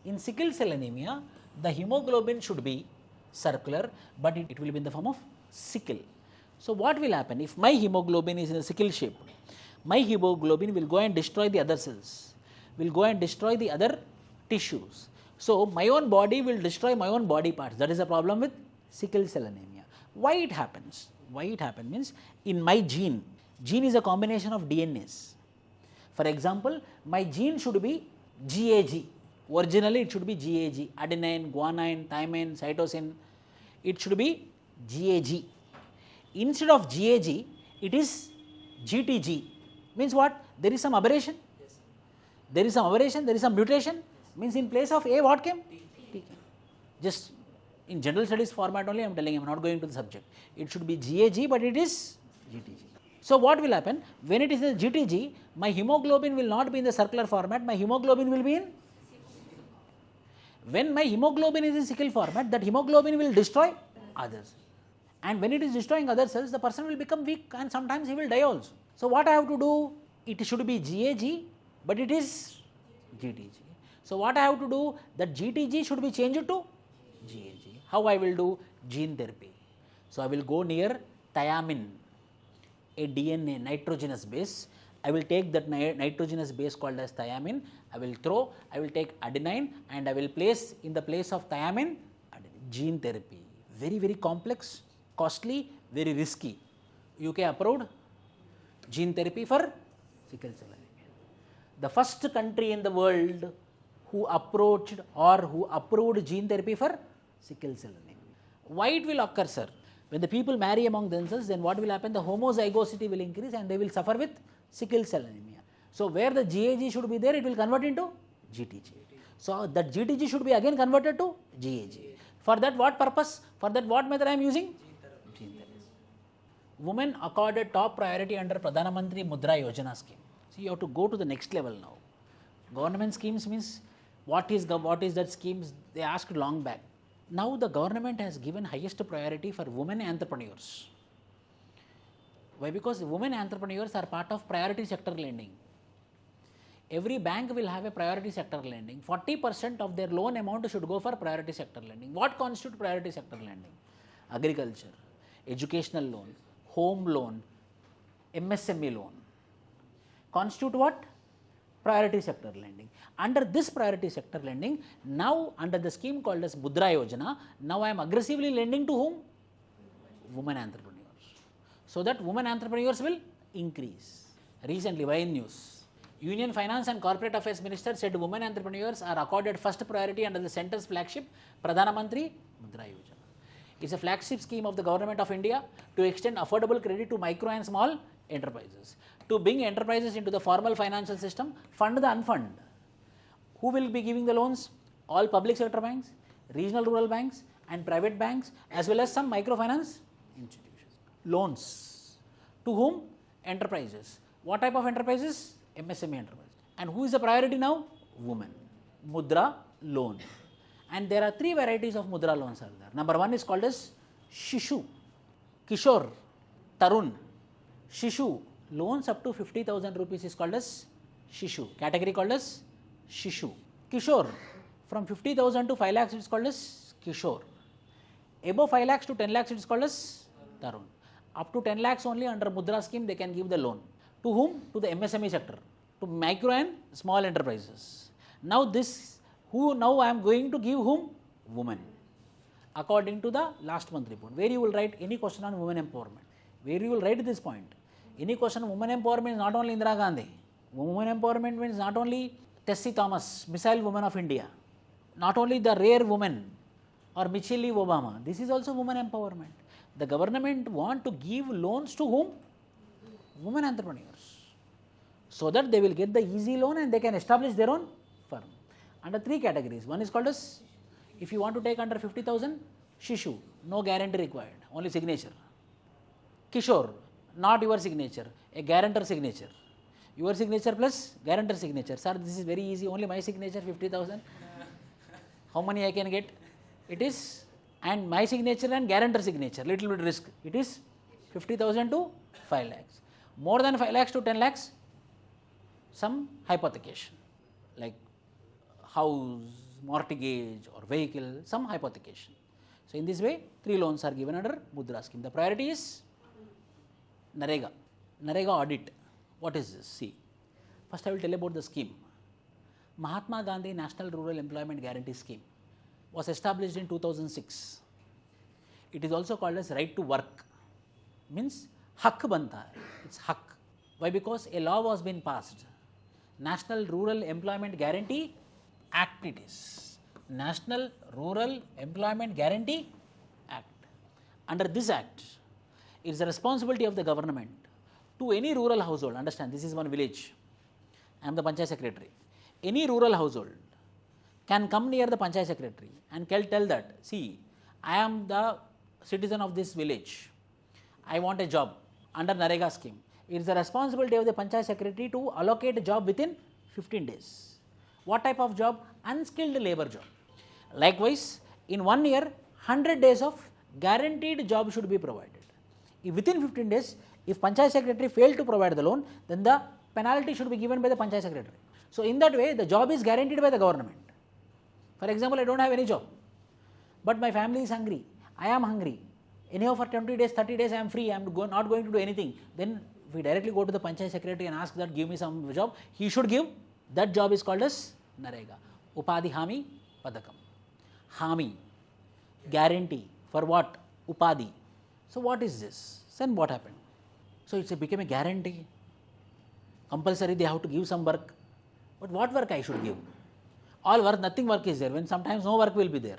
In sickle cell anemia, the hemoglobin should be circular, but it will be in the form of sickle. So what will happen if my hemoglobin is in a sickle shape? My hemoglobin will go and destroy the other cells, will go and destroy the other tissues. So my own body will destroy my own body parts. That is the problem with sickle cell anemia. Why it happens? Why it happens means in my gene is a combination of DNAs. For example, my gene should be GAG. Originally it should be GAG, adenine, guanine, thymine, cytosine. It should be GAG. Instead of GAG, it is GTG. Means what? There is some aberration. Yes. There is some aberration, there is some mutation. Means in place of A, what came? T. Just in general studies format only I am telling you, I am not going to the subject. It should be GAG, but it is GTG. So what will happen? When it is a GTG, my hemoglobin will not be in the circular format, my hemoglobin will be in. When my hemoglobin is in sickle format, that hemoglobin will destroy others. And when it is destroying other cells, the person will become weak and sometimes he will die also. So what I have to do? It should be GAG, but it is GTG. So what I have to do? That GTG should be changed to GAG. How I will do? Gene therapy. So I will go near thiamine, a DNA nitrogenous base. I will take that nitrogenous base called as thiamine. I will take adenine and I will place in the place of thiamine gene therapy. Very, very complex, costly, very risky. UK approved gene therapy for sickle cell anemia. The first country in the world who approached or who approved gene therapy for sickle cell anemia. Why it will occur, sir? When the people marry among themselves, then what will happen? The homozygosity will increase and they will suffer with sickle cell anemia. So where the GAG should be there, it will convert into GTG. So that GTG should be again converted to GAG. For that what purpose? For that what method I am using? Gene therapy. Women accorded top priority under Pradhan Mantri Mudra Yojana scheme. So you have to go to the next level now. Government schemes means what is that schemes? They asked long back. Now the government has given highest priority for women entrepreneurs. Why? Because women entrepreneurs are part of priority sector lending. Every bank will have a priority sector lending. 40% of their loan amount should go for priority sector lending. What constitutes priority sector lending? Agriculture, educational loan, home loan, MSME loan. Constitute what? Priority sector lending. Under this priority sector lending, now under the scheme called as Mudra Yojana, now I am aggressively lending to whom? Women entrepreneurs. So that women entrepreneurs will increase. Recently, why in news? Union Finance and Corporate Affairs Minister said women entrepreneurs are accorded first priority under the centre's flagship Pradhan Mantri Mudra Yojana. It's a flagship scheme of the Government of India to extend affordable credit to micro and small enterprises. To bring enterprises into the formal financial system, fund the unfund. Who will be giving the loans? All public sector banks, regional rural banks and private banks, as well as some microfinance institutions. Loans. To whom? Enterprises. What type of enterprises? MSME enterprise. And who is the priority now? Women. Mudra loan. And there are three varieties of Mudra loans are there. Number one is called as Shishu, Kishore, Tarun. Shishu, loans up to 50,000 rupees is called as Shishu. Category called as Shishu. Kishore, from 50,000 to 5 lakhs it is called as Kishore. Above 5 lakhs to 10 lakhs it is called as Tarun. Up to 10 lakhs only under Mudra scheme they can give the loan. To whom? To the MSME sector, to micro and small enterprises. Now this, now I am going to give whom? Women. According to the last month report, where you will write any question on women empowerment, where you will write this point. Any question on women empowerment is not only Indira Gandhi. Women empowerment means not only Tessie Thomas, missile woman of India, not only the rare woman or Michelle Obama. This is also women empowerment. The government want to give loans to whom? Women entrepreneurs, so that they will get the easy loan and they can establish their own firm. Under three categories. One is called as, if you want to take under 50,000, Shishu, no guarantee required, only signature. Kishore, not your signature, a guarantor signature. Your signature plus guarantor signature. Sir, this is very easy, only my signature 50,000. How many I can get? It is, and my signature and guarantor signature, little bit risk. It is 50,000 to 5 lakhs. More than 5 lakhs to 10 lakhs, some hypothecation, like house, mortgage or vehicle, some hypothecation. So in this way, three loans are given under Mudra scheme. The priority is Mgnregs Audit. What is this? See, first I will tell about the scheme. Mahatma Gandhi National Rural Employment Guarantee Scheme was established in 2006. It is also called as right to work. Means hak banta hai. It's hak. Why? Because a law was been passed. National Rural Employment Guarantee Act it is. National Rural Employment Guarantee Act. Under this act, it is the responsibility of the government to any rural household. Understand, this is one village. I am the Panchayat Secretary. Any rural household can come near the Panchayat Secretary and tell that, see, I am the citizen of this village. I want a job under Mgnregs scheme. It is the responsibility of the Panchayat Secretary to allocate a job within 15 days. What type of job? Unskilled labor job. Likewise, in 1 year, 100 days of guaranteed job should be provided. If within 15 days, if Panchayat Secretary failed to provide the loan, then the penalty should be given by the Panchayat Secretary. So in that way, the job is guaranteed by the government. For example, I don't have any job, but my family is hungry. I am hungry. Anyhow, for 20 days, 30 days, I am free. I am not going to do anything. Then we directly go to the Panchayat Secretary and ask that give me some job. He should give. That job is called as Mgnregs. Upadhi Hami Padakam. Hami. Guarantee. For what? Upadhi. So what is this? Then what happened? So it became a guarantee. Compulsory they have to give some work. But what work I should give? All work, nothing work is there. When sometimes no work will be there.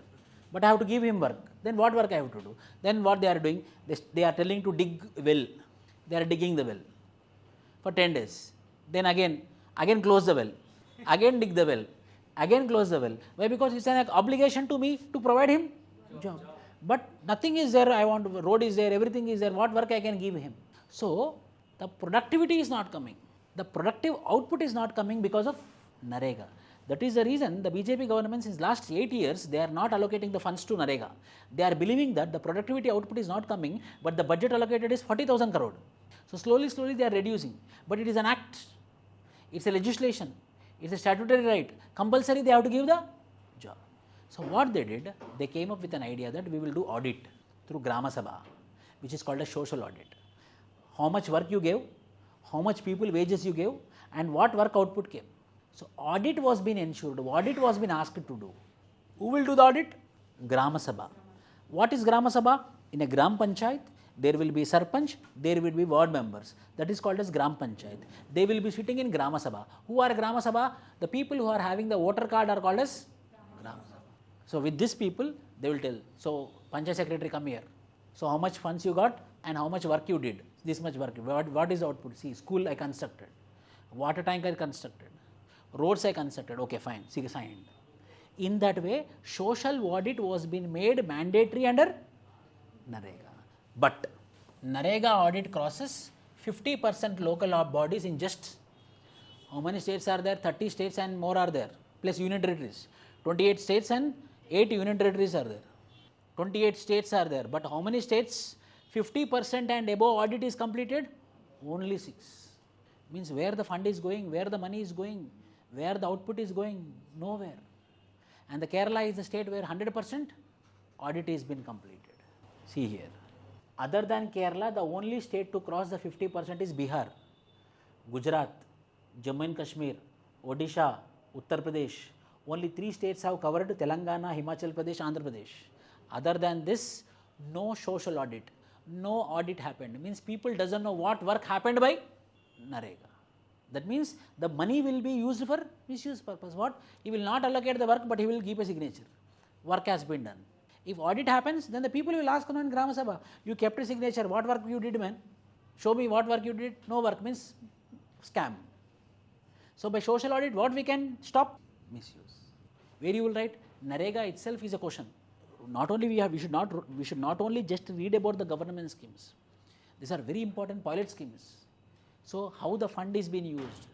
But I have to give him work. Then what work I have to do? Then what they are doing? They are telling to dig well. They are digging the well for 10 days. Then again close the well. Again dig the well. again close the well. Why? Because it's an obligation to me to provide him job. But nothing is there, I want, road is there, everything is there, what work I can give him? So, the productivity is not coming. The productive output is not coming because of Narega. That is the reason the BJP government since last 8 years, they are not allocating the funds to Narega. They are believing that the productivity output is not coming, but the budget allocated is 40,000 crore. So, slowly they are reducing. But it is an act, it's a legislation, it's a statutory right. Compulsory they have to give the job. So, what they did, they came up with an idea that we will do audit through Grama Sabha, which is called a social audit. How much work you gave, how much people wages you gave, and what work output came. So, audit was being ensured, audit was being asked to do. Who will do the audit? Grama Sabha. What is Grama Sabha? In a Gram Panchayat, there will be Sarpanch, there will be ward members. That is called as Gram Panchayat. They will be sitting in Grama Sabha. Who are Grama Sabha? The people who are having the voter card are called as Grama Sabha. So, with these people, they will tell, so Panchayat secretary come here. So, how much funds you got and how much work you did? This much work. What is the output? See, school I constructed, water tank I constructed, roads I constructed. Okay, fine, see, signed. In that way, social audit was being made mandatory under Narega. But Narega audit crosses 50% local bodies in just, how many states are there? 30 states and more are there, plus union territories. 28 states and 8 union territories are there. 28 states are there, but how many states 50% and above audit is completed? Only 6. Means where the fund is going, where the money is going, where the output is going, nowhere. And the Kerala is the state where 100% audit is been completed. See here. Other than Kerala, the only state to cross the 50% is Bihar, Gujarat, Jammu and Kashmir, Odisha, Uttar Pradesh. Only 3 states have covered Telangana, Himachal Pradesh, Andhra Pradesh. Other than this, no social audit, no audit happened. Means people doesn't know what work happened by Narega. That means the money will be used for misuse purpose. What? He will not allocate the work, but he will keep a signature. Work has been done. If audit happens, then the people will ask on Grama Sabha, you kept a signature, what work you did, man? Show me what work you did. No work means scam. So by social audit, what we can stop? Misuse. Where you will write, Narega itself is a question. Not only we should not only just read about the government schemes. These are very important pilot schemes. So how the fund is being used,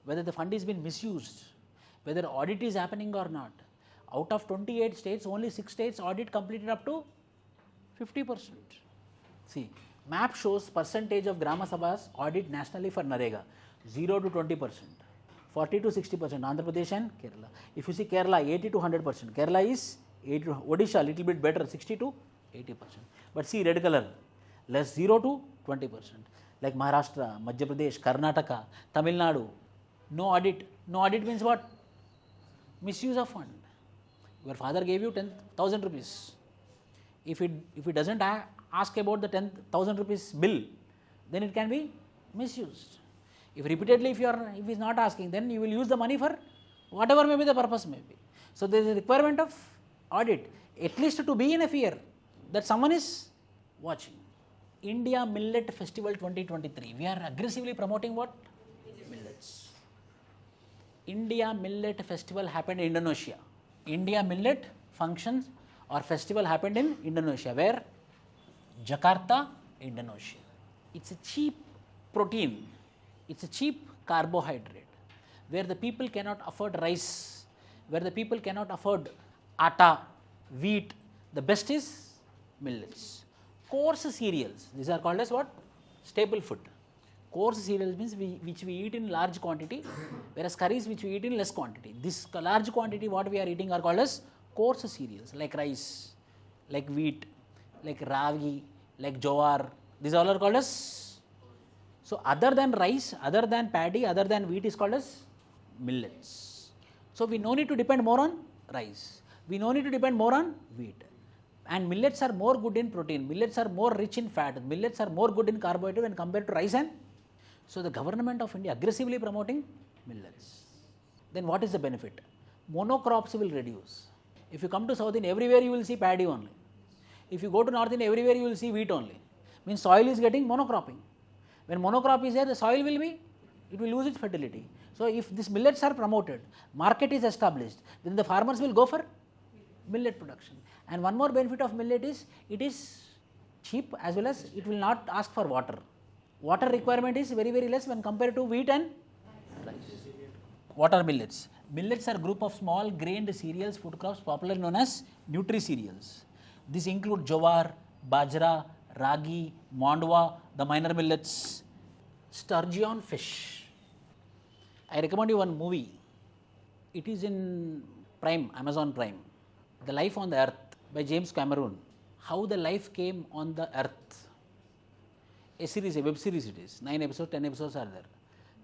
whether the fund is being misused, whether audit is happening or not. Out of 28 states, only 6 states audit completed up to 50%. See, map shows percentage of Grama Sabhas audit nationally for Narega, 0 to 20%, 40 to 60%, Andhra Pradesh and Kerala. If you see Kerala, 80 to 100%, Kerala is 80 to, Odisha little bit better, 60 to 80%. But see red color, less 0 to 20%. Like Maharashtra, Madhya Pradesh, Karnataka, Tamil Nadu, no audit. No audit means what? Misuse of fund. Your father gave you 10,000 rupees. If he doesn't ask about the 10,000 rupees bill, then it can be misused. If repeatedly if he is not asking, then you will use the money for whatever may be the purpose may be. So there is a requirement of audit, at least to be in a fear that someone is watching. India Millet Festival 2023. We are aggressively promoting what? Millets. India Millet Festival happened in Indonesia. India Millet functions or festival happened in Indonesia. Where? Jakarta, Indonesia. It's a cheap protein. It's a cheap carbohydrate. Where the people cannot afford rice, where the people cannot afford atta, wheat, the best is millets. Coarse cereals, these are called as what? Staple food. Coarse cereals means which we eat in large quantity, whereas curries which we eat in less quantity. This large quantity what we are eating are called as coarse cereals, like rice, like wheat, like ragi, like jowar. These all are called as. So other than rice, other than paddy, other than wheat is called as millets. So we no need to depend more on rice. We no need to depend more on wheat. And millets are more good in protein, millets are more rich in fat, millets are more good in carbohydrate when compared to rice and. So the government of India aggressively promoting millets. Then what is the benefit? Monocrops will reduce. If you come to South India, everywhere you will see paddy only. If you go to North India, everywhere you will see wheat only. Means soil is getting monocropping. When monocrop is there, the soil will be it will lose its fertility. So, if these millets are promoted, market is established, then the farmers will go for millet production. And one more benefit of millet is it is cheap, as well as it will not ask for water. Water requirement is very, very less when compared to wheat and rice. What are millets? Millets are group of small grained cereals, food crops popularly known as nutri-cereals. These include jowar, bajra, ragi, mandwa, the minor millets. Sturgeon fish. I recommend you one movie. It is in Prime, Amazon Prime. The Life on the Earth by James Cameron. How the life came on the earth. A series, a web series it is. 9 episodes, 10 episodes are there.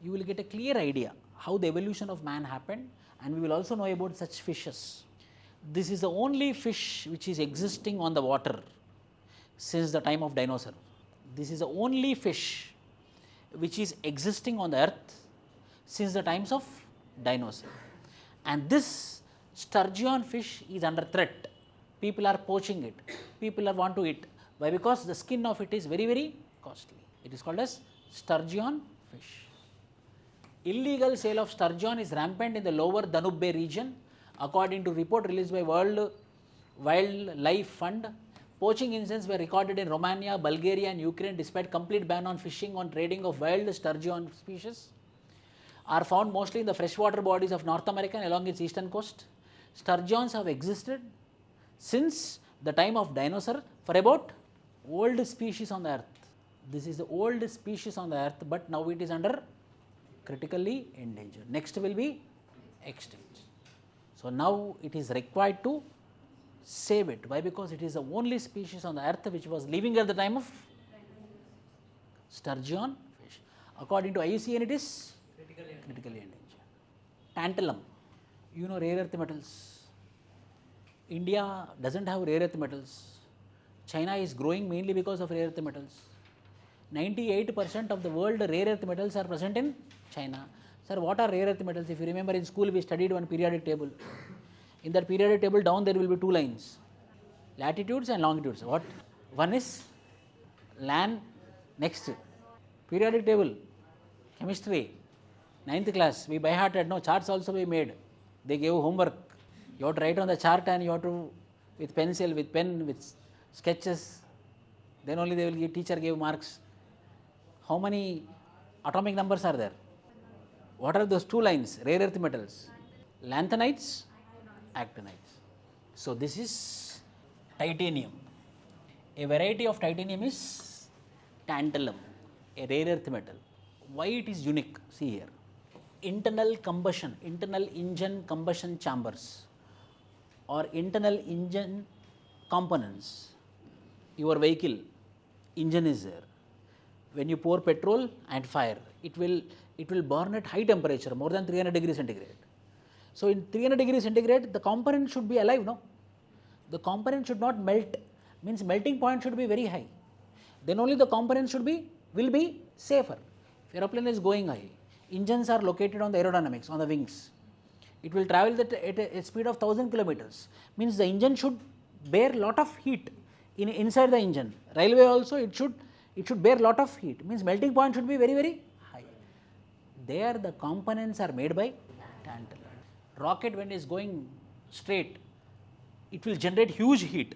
You will get a clear idea how the evolution of man happened, and we will also know about such fishes. This is the only fish which is existing on the water since the time of dinosaur. This is the only fish which is existing on the earth since the times of dinosaur. And this sturgeon fish is under threat. People are poaching it. People want to eat. Why? Because the skin of it is very, very costly. It is called as sturgeon fish. Illegal sale of sturgeon is rampant in the lower Danube Bay region. According to report released by World Wildlife Fund, poaching incidents were recorded in Romania, Bulgaria and Ukraine despite complete ban on fishing on trading of wild sturgeon species. Are found mostly in the freshwater bodies of North America and along its eastern coast. Sturgeons have existed since the time of dinosaur for about old species on the earth. This is the old species on the earth, but now it is under critically endangered. Next will be extinct. So now it is required to save it. Why? Because it is the only species on the earth which was living at the time of sturgeon fish. According to IUCN, it is critically endangered. Tantalum, you know, rare earth metals. India doesn't have rare earth metals. China is growing mainly because of rare earth metals. 98% of the world rare earth metals are present in China. Sir, what are rare earth metals? If you remember, in school we studied one periodic table. In that periodic table down there will be two lines, latitudes and longitudes. What? One is LAN, next periodic table, chemistry, 9th class, we by hearted, no, charts also we made. They gave homework. You have to write on the chart and you have to, with pencil, with pen, with sketches, then only they will give, teacher gave marks. How many atomic numbers are there? What are those two lines? Rare earth metals, lanthanides, actinides. So this is titanium. A variety of titanium is tantalum, a rare earth metal. Why it is unique? See here. Internal combustion, internal engine combustion chambers or internal engine components. Your vehicle engine is there. When you pour petrol and fire, it will burn at high temperature, more than 300 degrees centigrade. So in 300 degrees centigrade, the component should be alive, no? The component should not melt, means melting point should be very high. Then only the component will be safer. If aeroplane is going high, engines are located on the aerodynamics, on the wings. It will travel at a speed of 1000 kilometers. Means the engine should bear lot of heat inside the engine. Railway also it should bear lot of heat. Means melting point should be very, very high. There the components are made by tantalum. Rocket when it is going straight, it will generate huge heat.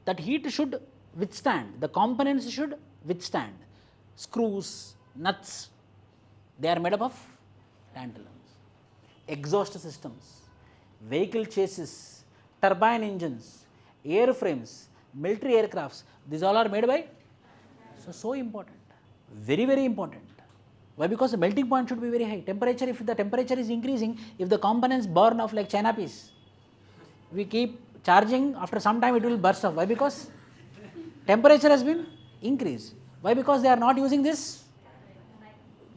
That heat should withstand. The components should withstand. Screws, nuts, they are made up of tantalum. Exhaust systems, vehicle chassis, turbine engines, airframes, military aircrafts, these all are made by. So important, very, very important. Why? Because the melting point should be very high. Temperature, if the temperature is increasing, if the components burn off like China piece, we keep charging, after some time it will burst off. Why? Because temperature has been increased. Why? Because they are not using this.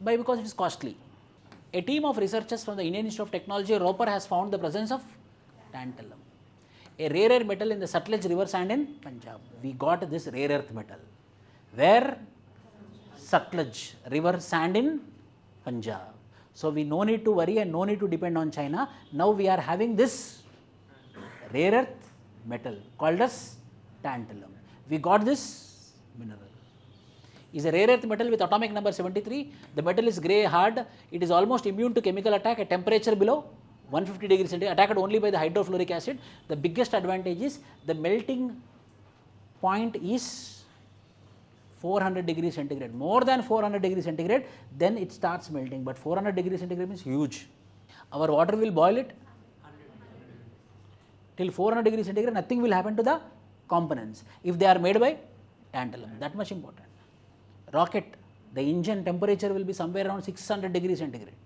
Why? Because it is costly. A team of researchers from the Indian Institute of Technology, Roper, has found the presence of tantalum, a rare earth metal in the Sutlej river sand in Punjab. We got this rare earth metal. Where? Sutlej river sand in Punjab. So we no need to worry and no need to depend on China. Now we are having this rare earth metal called as tantalum. We got this mineral. is a rare earth metal with atomic number 73. The metal is grey hard. It is almost immune to chemical attack at temperature below 150 degrees centigrade, attacked only by the hydrofluoric acid. The biggest advantage is the melting point is 400 degrees centigrade. More than 400 degrees centigrade, then it starts melting. But 400 degrees centigrade means huge. Our water will boil it till 400 degrees centigrade, nothing will happen to the components if they are made by tantalum. That much important. Rocket, the engine temperature will be somewhere around 600 degrees centigrade.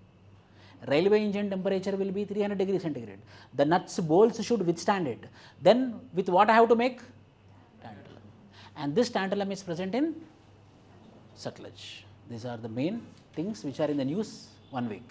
Railway engine temperature will be 300 degrees centigrade. The nuts, bolts should withstand it. Then with what I have to make? Tantalum. And this tantalum is present in Sutlej. These are the main things which are in the news 1 week.